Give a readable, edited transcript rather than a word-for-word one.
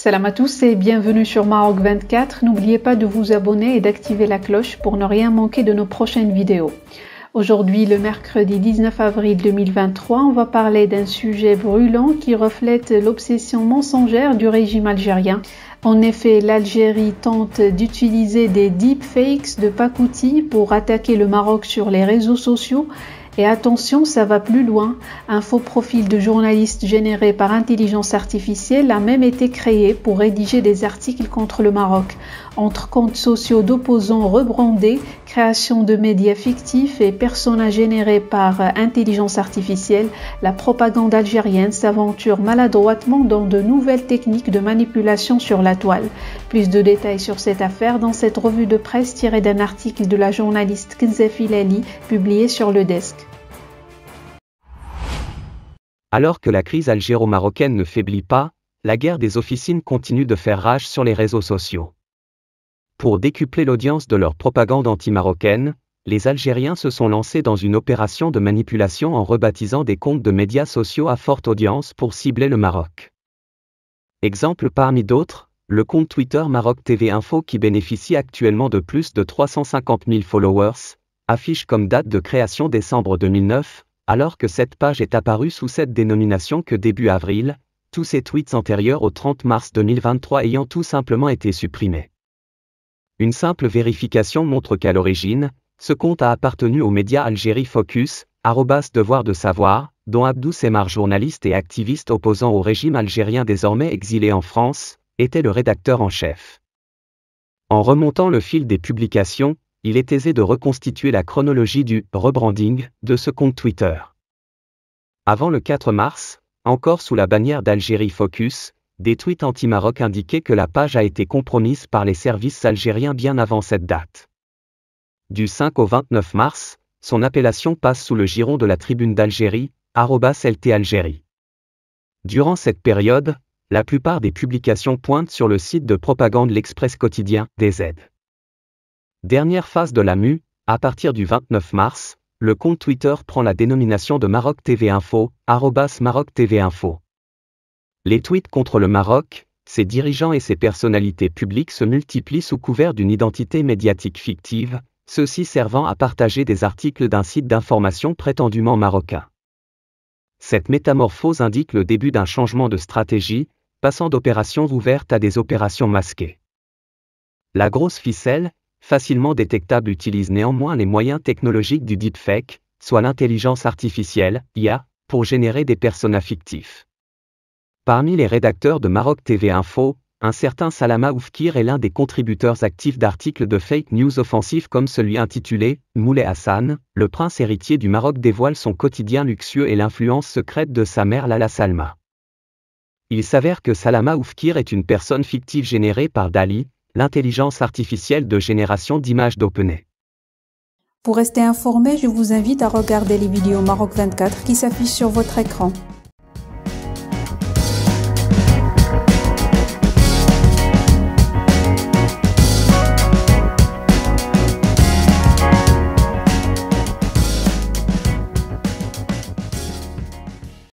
Salam à tous et bienvenue sur Maroc 24. N'oubliez pas de vous abonner et d'activer la cloche pour ne rien manquer de nos prochaines vidéos. Aujourd'hui, le mercredi 19 avril 2023, on va parler d'un sujet brûlant qui reflète l'obsession mensongère du régime algérien. En effet, l'Algérie tente d'utiliser des deepfakes de pacotille pour attaquer le Maroc sur les réseaux sociaux. Et attention, ça va plus loin. Un faux profil de journaliste généré par intelligence artificielle a même été créé pour rédiger des articles contre le Maroc. Entre comptes sociaux d'opposants rebrandés, création de médias fictifs et personas générés par intelligence artificielle, la propagande algérienne s'aventure maladroitement dans de nouvelles techniques de manipulation sur la toile. Plus de détails sur cette affaire dans cette revue de presse tirée d'un article de la journaliste Kenza Filali publié sur Le Desk. Alors que la crise algéro-marocaine ne faiblit pas, la guerre des officines continue de faire rage sur les réseaux sociaux. Pour décupler l'audience de leur propagande anti-marocaine, les Algériens se sont lancés dans une opération de manipulation en rebaptisant des comptes de médias sociaux à forte audience pour cibler le Maroc. Exemple parmi d'autres, le compte Twitter Maroc TV Info qui bénéficie actuellement de plus de 350 000 followers, affiche comme date de création décembre 2009, alors que cette page est apparue sous cette dénomination que début avril, tous ces tweets antérieurs au 30 mars 2023 ayant tout simplement été supprimés. Une simple vérification montre qu'à l'origine, ce compte a appartenu au média Algérie Focus, @devoir de savoir, dont Abdou Semar, journaliste et activiste opposant au régime algérien désormais exilé en France, était le rédacteur en chef. En remontant le fil des publications, il est aisé de reconstituer la chronologie du « rebranding » de ce compte Twitter. Avant le 4 mars, encore sous la bannière d'Algérie Focus, des tweets anti-Maroc indiquaient que la page a été compromise par les services algériens bien avant cette date. Du 5 au 29 mars, son appellation passe sous le giron de la Tribune d'Algérie, @LT Algérie. Durant cette période, la plupart des publications pointent sur le site de propagande L'Express quotidien, DZ. Dernière phase de la mue, à partir du 29 mars, le compte Twitter prend la dénomination de Maroc TV Info, @Maroc TV Info. Les tweets contre le Maroc, ses dirigeants et ses personnalités publiques se multiplient sous couvert d'une identité médiatique fictive, ceux-ci servant à partager des articles d'un site d'information prétendument marocain. Cette métamorphose indique le début d'un changement de stratégie, passant d'opérations ouvertes à des opérations masquées. La grosse ficelle, facilement détectable, utilise néanmoins les moyens technologiques du deepfake, soit l'intelligence artificielle, IA, pour générer des personas fictifs. Parmi les rédacteurs de Maroc TV Info, un certain Salama Oufkir est l'un des contributeurs actifs d'articles de fake news offensifs comme celui intitulé « Moulay Hassan, le prince héritier du Maroc dévoile son quotidien luxueux et l'influence secrète de sa mère Lala Salma ». Il s'avère que Salama Oufkir est une personne fictive générée par DALL-E, l'intelligence artificielle de génération d'images d'OpenAI. Pour rester informé, je vous invite à regarder les vidéos Maroc 24 qui s'affichent sur votre écran.